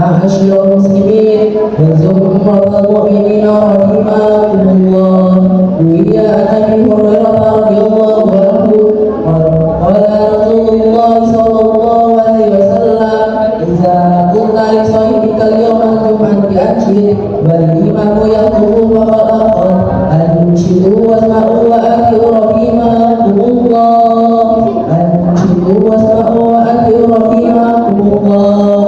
معاشر المسلمين وزمرة المؤمنين رحمكم الله. روي عن أبي هريرة رضي الله عنه قال رسول الله صلى الله عليه وسلم: إذا قلت لصاحبك اليوم الجمعة أنشد والإمام يخطب فقد أخر، أنشدوا واسمعوا وأطيعوا رحمكم الله. أنشدوا واسمعوا وأطيعوا رحمكم الله.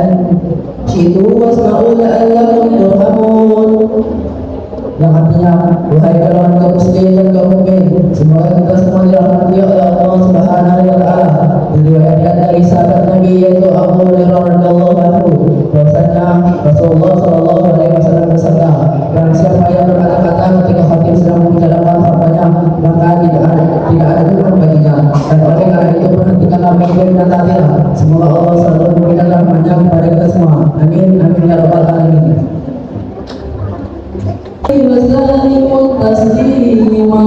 أنشدوا واسمعوا لعلكم ترحمون. Yang artinya, wahai kaum muslim dan kaum mukmin, semoga kita semua dirahmati oleh Allah Subhanahu wa taala. Diriwayatkan dari sahabat Nabi yaitu Abu Hurairah radhiyallahu anhu bahwasanya Rasulullah sallallahu alaihi wasallam bersabda, barang siapa yang berkata-kata ketika khatib sedang membicarakan khabarnya, maka tidak ada guna baginya. Dan oleh karena itu perhatikanlah baik-baik dan taatilah. Semoga Allah selalu memberikan rahmat-Nya kepada kita semua. Amin amin ya rabbal alamin. وسلم تسليما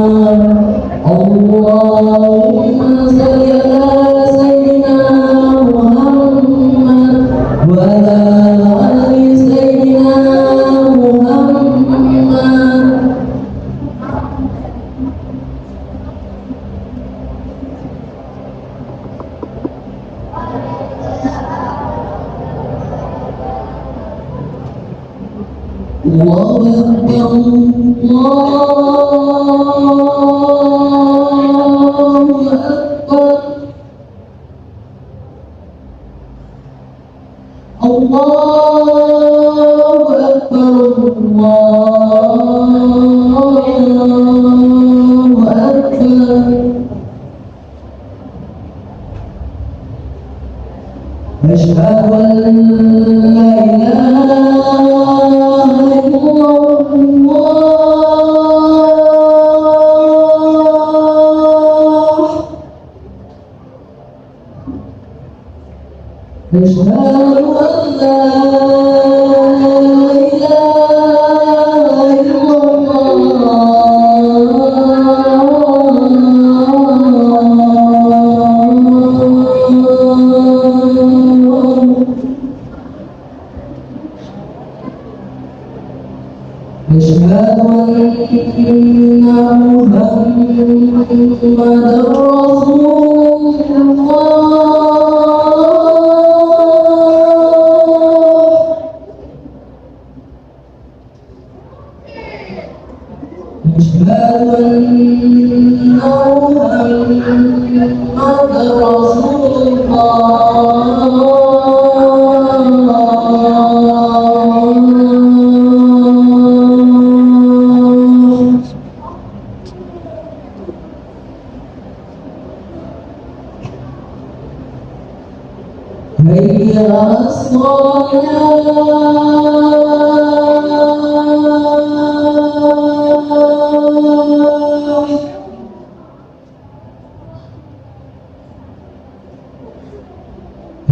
اللهم صل على سيدنا محمد وعلى آل سيدنا محمد. الله أكبر الله أكبر الله أكبر. أشهد أن لا إله إلا الله. أشهد أن لا إله إلا أشهد أن محمدا رسول الله. أشهد أن محمدا رسول الله. هيا على الصلاة.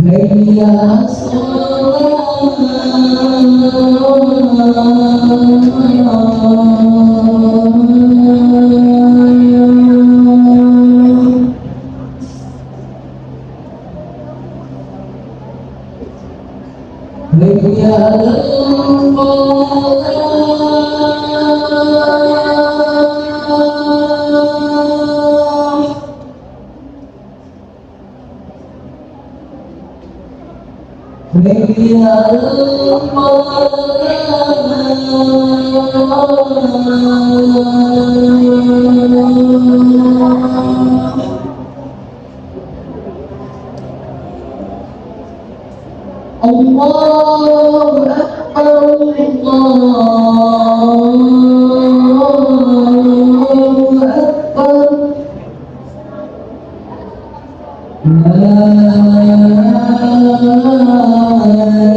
هيا على هيا على الفلاح. هيا على الفلاح. الله أكبر الله أكبر. لا إله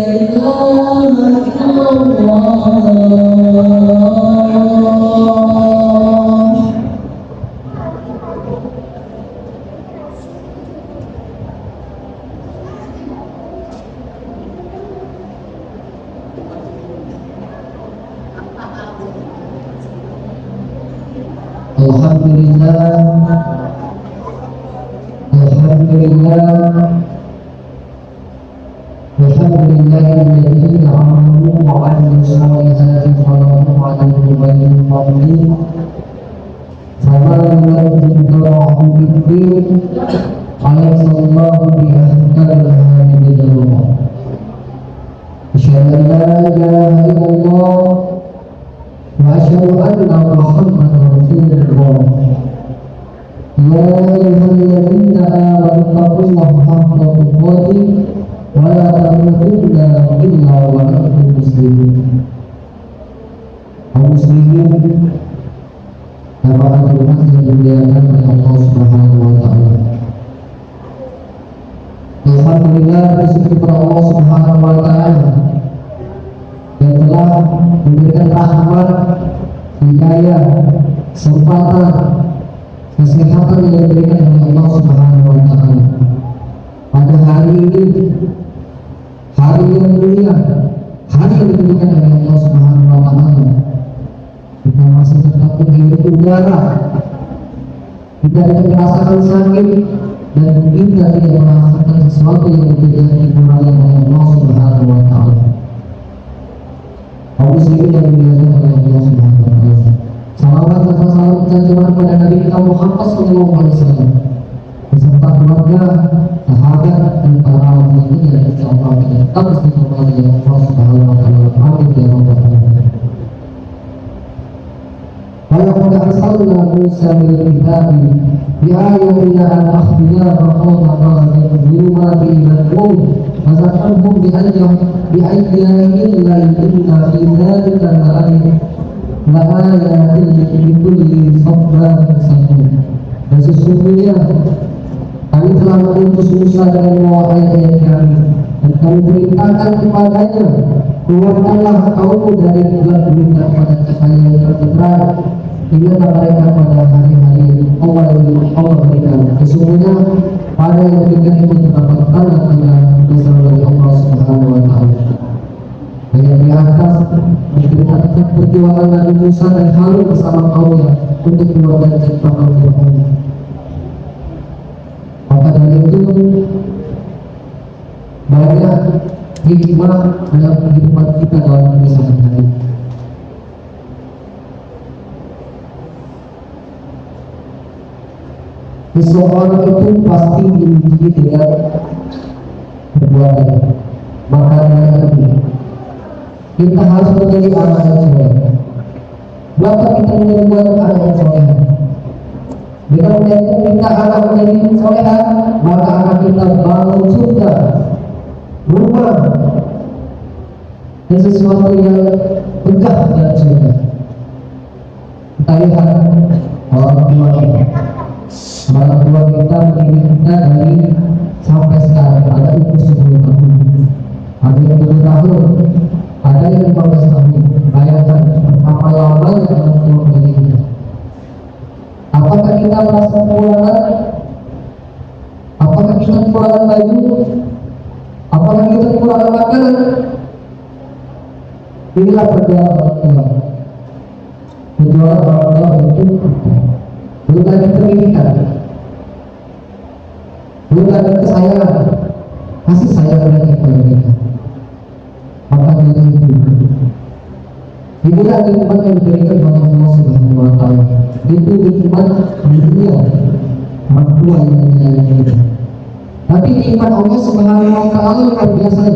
إلا الله. Alhamdulillah, Alhamdulillah, Alhamdulillah. الصالحات فلهم عليه غير مغضوب فما لم تدرعه بالدين أليس الله بأحكم الحاكمين أشهد أن لا إله إلا الله وأشهد أن محمدا رسول الله يا أيها الذين آمنوا اتقوا الله حق تقاته ولا تموتن إلا وأنتم مسلمون kaum muslimin dan para umat yang dimuliakan oleh Allah Subhanahu wa taala. Alhamdulillah bersyukur kepada Allah Subhanahu wa taala yang telah memberikan rahmat, hidayah, kesempatan, kesehatan yang diberikan oleh Allah Subhanahu wa taala. Pada hari ini, hari yang mulia, hari yang diberikan oleh Allah Subhanahu wa taala, kita masih tetap menghirup udara, kita tidak merasakan sakit, dan kita tidak merasakan sesuatu yang tidak dikurangkan oleh Allah Subhanahu wa taala. Kaum muslimin yang dimuliakan oleh Allah Subhanahu wa taala. Salawat dan salam dan doa kepada Nabi kita Muhammad sallallahu alaihi wasallam beserta keluarga, sahabat dan para ulama yang insyaallah kita tetap istiqomah di Allah Subhanahu wa taala. Amin ya rabbal alamin. ولقد أرسلنا موسى بالكتاب بآياتنا أن أخرج قومك من الظلمات إلى النور وذكرهم بأيام الله إن في ذلك لآيات لكل صبار شكور. Dan sesungguhnya kami telah mengutus Musa dengan membawa ayat-ayat kami, dan kami perintahkan kepadanya, keluarkanlah kaummu dari gelap gulita pada cahaya yang terang. Ingatlah mereka pada hari-hari Allah berikan. Sesungguhnya pada yang demikian itu terdapat tanda-tanda besar dari Allah Subhanahu wa taala. Ayat di atas menceritakan perjuangan Nabi Musa dan Harun bersama kaumnya untuk keluar dari jebakan Fir'aun. Maka dari itu banyak hikmah dalam kehidupan kita dalam kehidupan hari. Seseorang itu pasti diuji dengan perbuatan, maka dari itu kita harus menjadi anak yang soleh. Maka kita menjadi anak yang soleh. Dengan menjadi kita anak menjadi soleh, maka akan kita bangun surga, rumah, dan sesuatu yang megah dalam surga. Kita lihat orang tua kita. Orang tua kita mendidik kita dari sampai sekarang, ada umur 10 tahun, ada yang 7 tahun, ada yang 15 tahun. Bayangkan betapa lamanya orang tua mendidik kita. Apakah kita merasa kekurangan? Apakah kita kekurangan baju? Apakah kita kekurangan makanan? Inilah perjuangan orang tua. Perjuangan orang tua itu belum lagi pendidikan, belum lagi kesayangan, kasih sayang dari kepada kita. Maka dari itu, inilah nikmat yang diberikan oleh Allah Subhanahu wa taala. Itu nikmat dunia, mertua yang menyayangi kita. Tapi nikmat Allah Subhanahu wa taala luar biasa.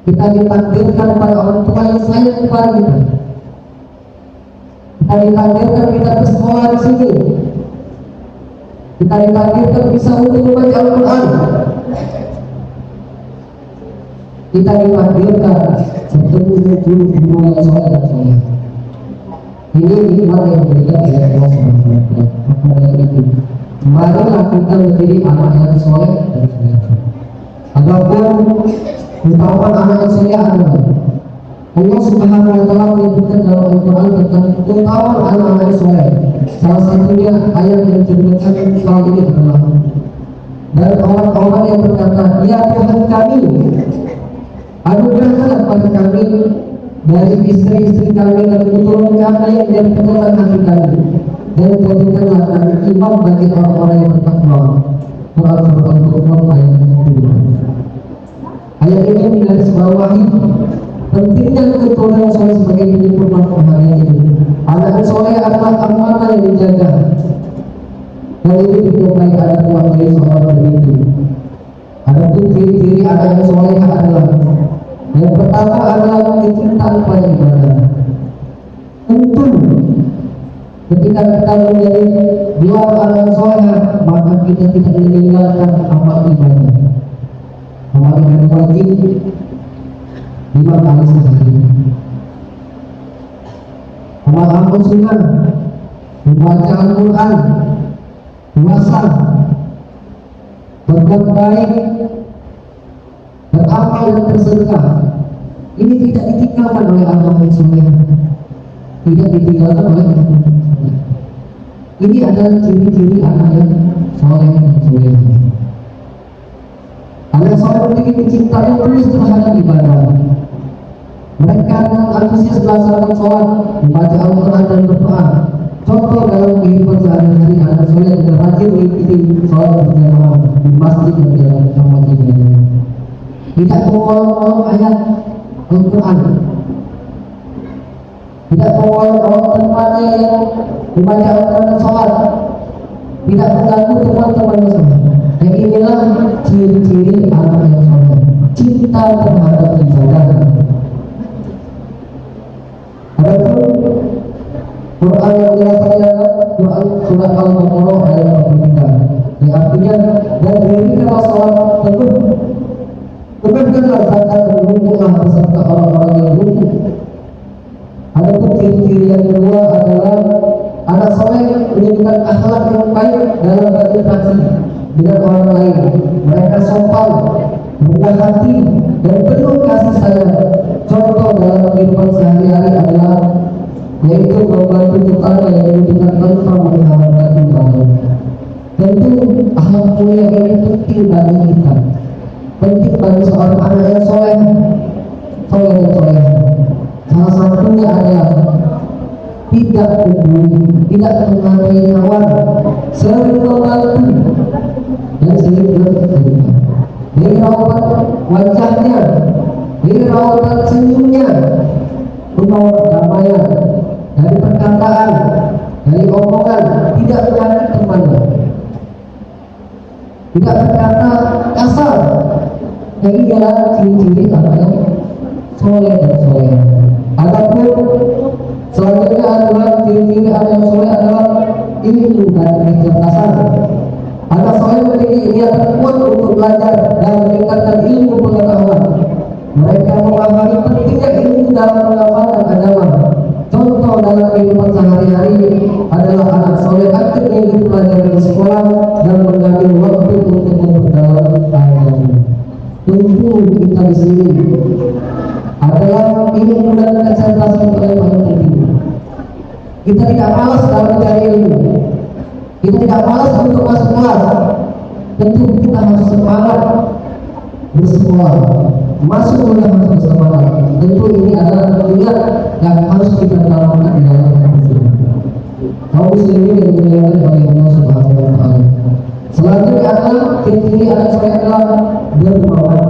Kita ditakdirkan pada orang tua yang sayang kepada kita. Kita ditakdirkan kita bersekolah di sini. Kita ditakdirkan bisa untuk membaca Al-Quran. Kita ditakdirkan bertemu guru yang soleh dan soleh. Ini nikmat yang diberikan oleh Allah Subhanahu wa taala. Maka dari itu, marilah kita menjadi anak yang soleh dan soleh. Adapun utapan anak yang soleh adalah Allah Subhanahu wa taala menyebutkan dalam Al-Quran tentang keutamaan anak-anak soleh. Salah satunya ayat yang disebutkan soal ini adalah, dan orang-orang yang berkata, ya Tuhan kami, anugerahkanlah pada kami dari istri-istri kami dan keturunan kami yang dari keturunan kami, dan jadikanlah kami imam bagi orang-orang yang bertakwa. Quran Surat Al-Qur'an ayat 10. Ayat ini digarisbawahi Pentingnya keturunan yang soleh sebagai penyempurna kebahagiaan ini. Anak yang soleh adalah amanah yang dijaga. Dan ini dikupai ada kuat dari seorang begitu. Ada tuh ciri-ciri anak yang soleh adalah yang pertama adalah kecintaan pada ibadah. Tentu ketika kita menjadi dua anak yang soleh, maka kita tidak meninggalkan amal ibadah. Amal ibadah wajib 5 kali sehari. Amal sunnah, membaca Al-Quran, puasa, berbuat baik, beramal dan bersedekah. Ini tidak ditinggalkan oleh anak yang soleh, tidak ditinggalkan oleh anak yang soleh. Ini adalah ciri-ciri anak yang soleh. Anak soleh memiliki kecintaan yang tulus terhadap ibadah. Mereka dengan antusias melaksanakan sholat, membaca Al-Quran dan berdoa. Contoh dalam kehidupan sehari-hari anak soleh yang rajin mengikuti sholat berjamaah di masjid dan di dalam kamar ibadah. Tidak mengolok-olok ayat Al-Quran, tidak mengolok-olok temannya yang membaca Al-Quran dan sholat, tidak mengganggu teman-temannya sholat. Dan inilah ciri-ciri anak yang soleh, cinta terhadap ibadah. Adapun Quran yang dirasakan adalah Quran surat Al-Baqarah ayat 43. Yang artinya dan dirikanlah sholat teguh, tegakkanlah zakat dan rukuklah beserta orang-orang yang rukuk. Adapun ciri-ciri yang kedua adalah anak soleh menunjukkan akhlak yang baik dalam berinteraksi dengan orang lain. Mereka sopan, murah hati, dan penuh kasih sayang. Contoh dalam kehidupan sehari-hari adalah yaitu membantu tetangga yang membutuhkan tanpa mengharapkan imbalan. Tentu akhlak mulia ini penting bagi kita, penting bagi seorang anak yang soleh. Salah satunya adalah tidak peduli, tidak mengenai kawan, sering membantu dan sering bercerita. Dari rawatan wajahnya, dari rawatan senyumnya, membawa kedamaian. Dari perkataan, dari omongan, tidak menyakiti temannya, tidak berkata kasar. Ini adalah ciri-ciri anak yang soleh dan soleh. Adapun selanjutnya adalah ciri-ciri anak yang soleh adalah ilmu dan kecerdasan. Anak soleh memiliki niat kuat untuk belajar dan meningkatkan ilmu pengetahuan. Mereka memahami pentingnya ilmu dalam mengamalkan agama. Contoh dalam kehidupan sehari-hari adalah anak soleh aktif mengikuti pelajaran di sekolah dan mengambil waktu untuk memperdalam agama. Tentu kita di sini adalah ilmu dan kecerdasan yang paling penting. Kita tidak malas dalam mencari ilmu. Kita tidak malas untuk masuk kelas. Tentu kita harus semangat bersekolah, masuk kuliah harus bersemangat. Tentu ini adalah niat yang harus kita tanamkan di dalam hati. Kaum muslimin yang dimuliakan oleh Allah Subhanahu wa taala. Selanjutnya adalah ciri-ciri anak soleh adalah dermawan.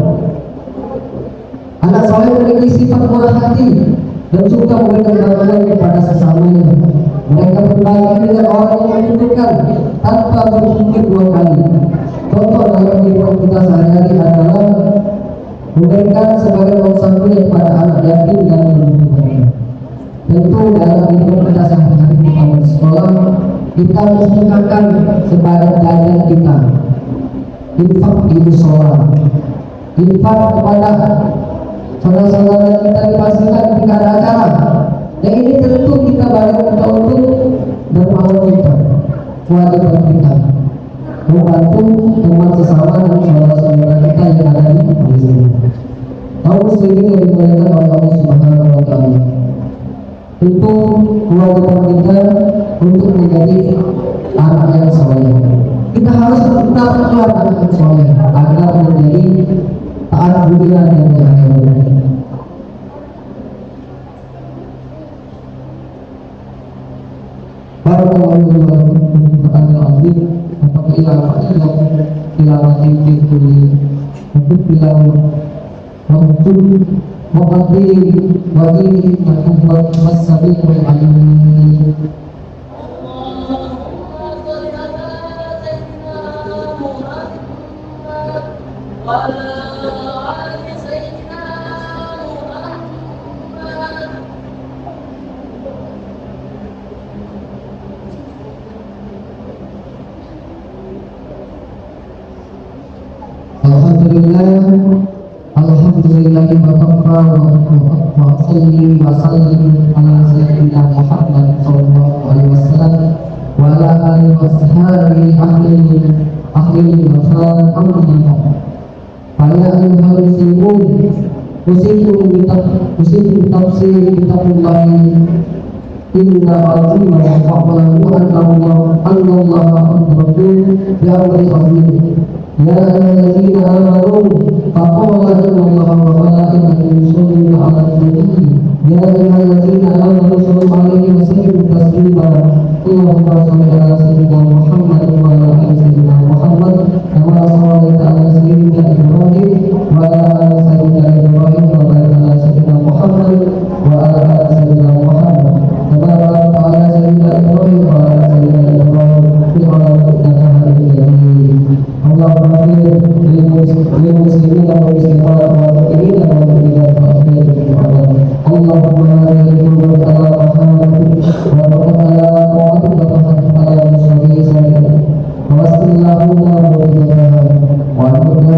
Anak soleh memiliki sifat murah hati dan suka memberikan bantuan kepada sesamanya. Mereka berbagi dengan orang yang membutuhkan tanpa berpikir 2 kali. Contoh dalam kehidupan kita sehari-hari adalah memberikan sebagian uang saku kepada anak yatim dan membutuhkan. Tentu dalam kehidupan kita sehari-hari kita bersekolah, kita mengingatkan sebagian jajan kita, infak di musola, infak kepada saudara-saudara kita dipastikan ketika ada acara. Dan ini tentu kita bayar kita untuk bermalam kita, kewajiban kita membantu teman sesama dan saudara-saudara kita yang ada di sini. Kaum muslimin yang dimuliakan oleh Allah Subhanahu wa taala. Tentu kewajiban kita untuk menjadi anak yang soleh. Kita harus benar-benar anak yang soleh agar menjadi taat dunia dan akhirat. Barakallahu fiikum. Apakah ilafahnya tilawah itu untuk tilawah waktu مقدم ودين محمد والسبيل العليم. Alhamdulillah wa salli wa sallim ala sayyidina Muhammad sallallahu alaihi wasallam wa ala alihi wa sahbihi ahli wa sallam. Faya ayuhal muslimun usikum tafsir kitabullahi inna azima wa fa'lamu anna Allah rabbul bi amri azim. Ya ayyuhalladzina amanu taqullaha wa malaikatahu yusalluna 'alan nabi. Ya ayyuhalladzina amanu sallu 'alaihi wa sallimu taslima. Allahumma shalli 'ala sayyidina Muhammad wa 'ala ali sayyidina Muhammad kama shallaita 'ala sayyidina Ibrahim wa 'ala ali sayyidina Ibrahim wa barik 'ala sayyidina Muhammad wa 'ala ali sayyidina Muhammad kama barakta 'ala sayyidina Ibrahim wa 'ala sayyidina Ibrahim fil 'alamin innaka Hamidum Majid. Allahumma lil muslimina wal muslimat wal mu'minina wal mu'minat wa akhir Allahumma lil ala Muhammad wa ala ta'atika wa ala muslimin sallallahu wa sallallahu wa wa hifdhillah wa la ilaha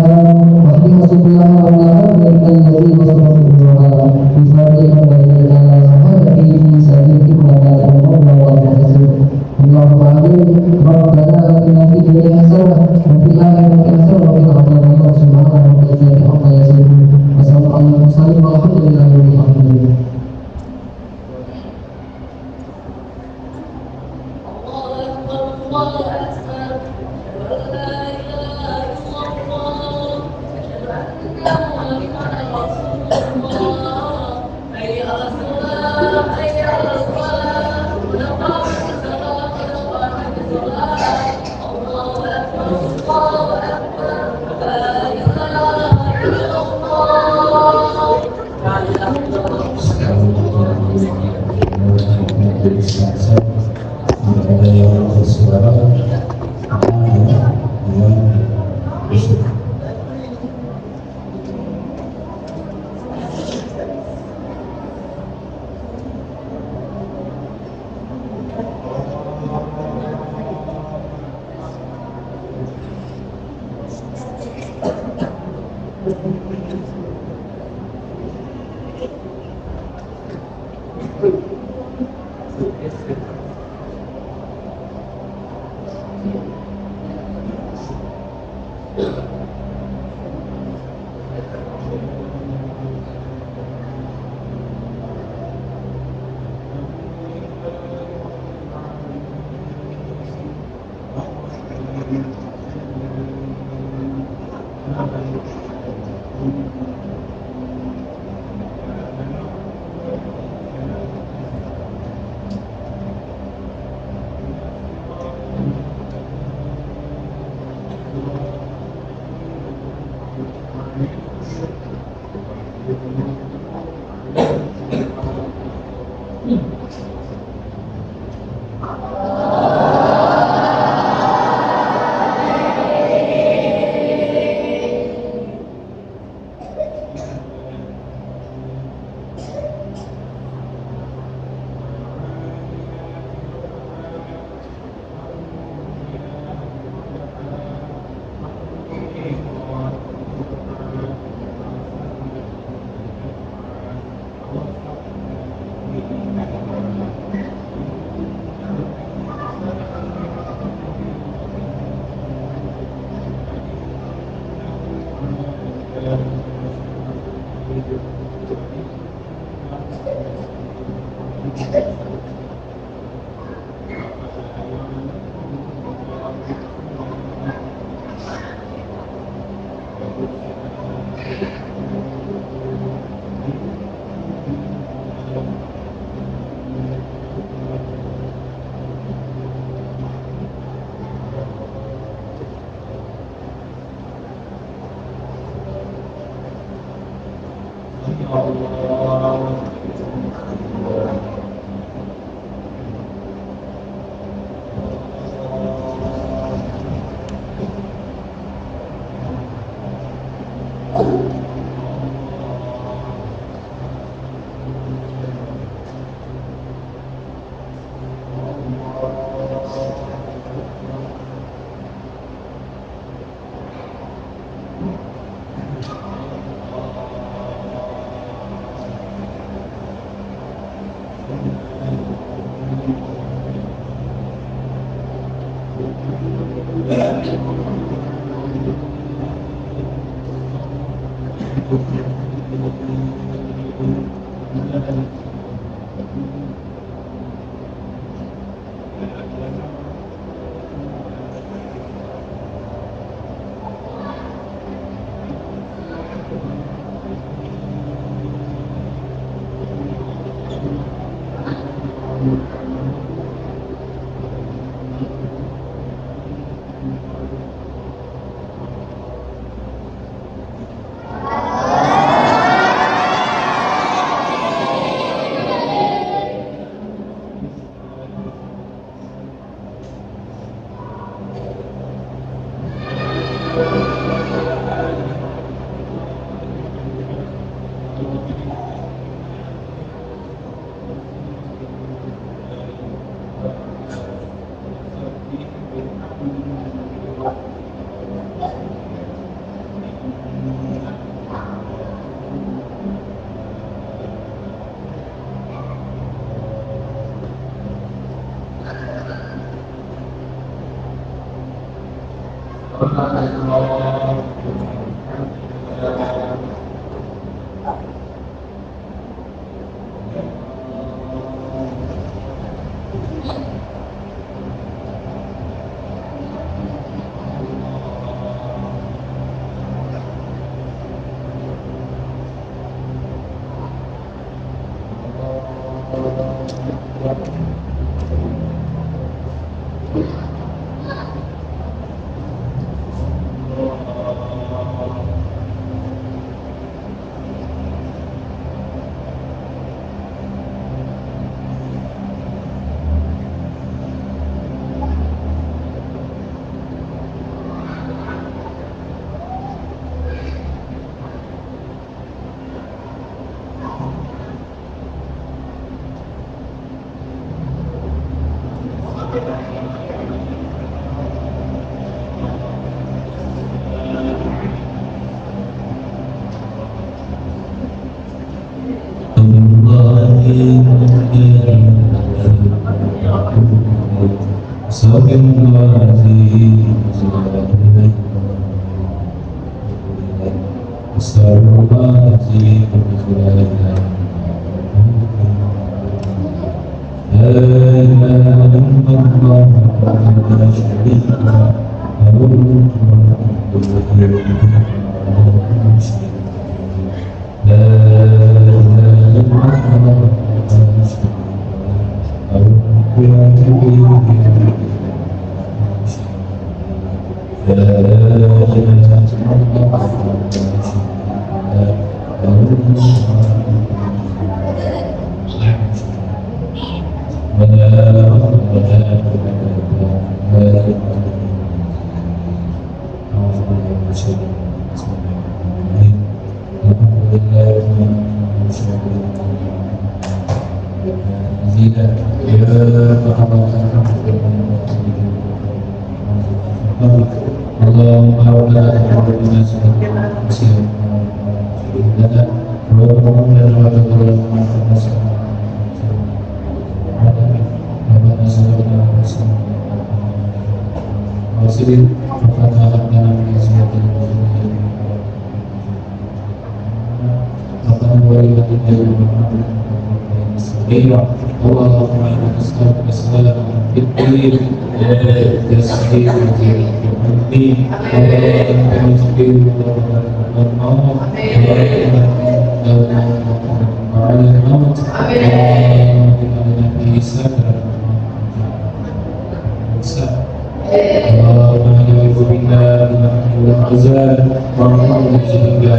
الأحزان ونعوذ بك من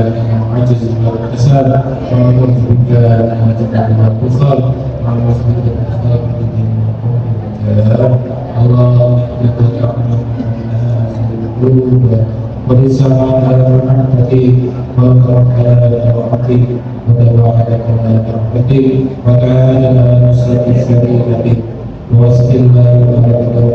العجز والكسل ونعوذ بك من الجبن والبخل ونعوذ بك من الخلاف الدين والقول اللهم إنك تعلم أنها في القلوب ولسان على محبتك وانكر على طاعتك وتبعك على رحمتك وكان على نصرة شريعتك واسقنا بمرضك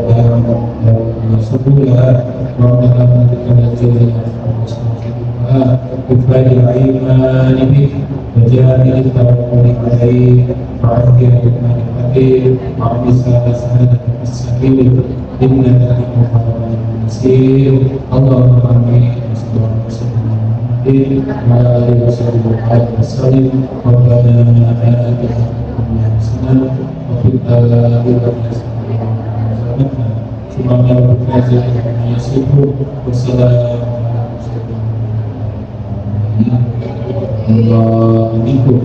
سبلها وارزقنا بك الجنة ونستغفرها بفعل الإيمان بك وجاهد التوكل عليك وعافية الإيمان الحكيم وعبسها سهلة السبيل إنك لمن المسير اللهم آمين وصلى الله وسلم على آله وصحبه وسلم ربنا آتنا في الدنيا حسنة وفي الآخرة حسنة سبحان ربك رب العزة عما يصفون والسلام الله منكم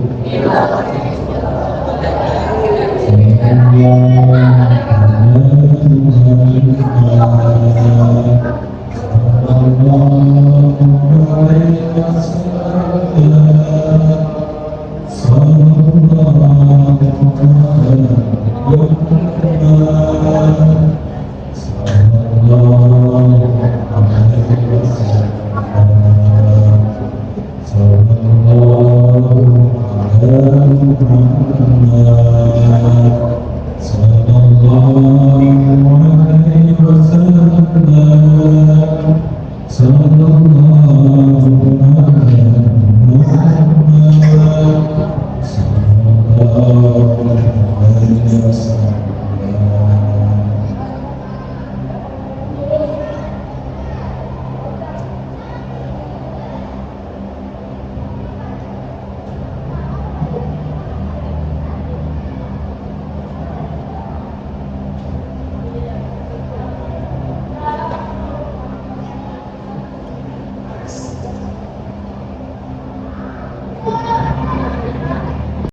Sallallahu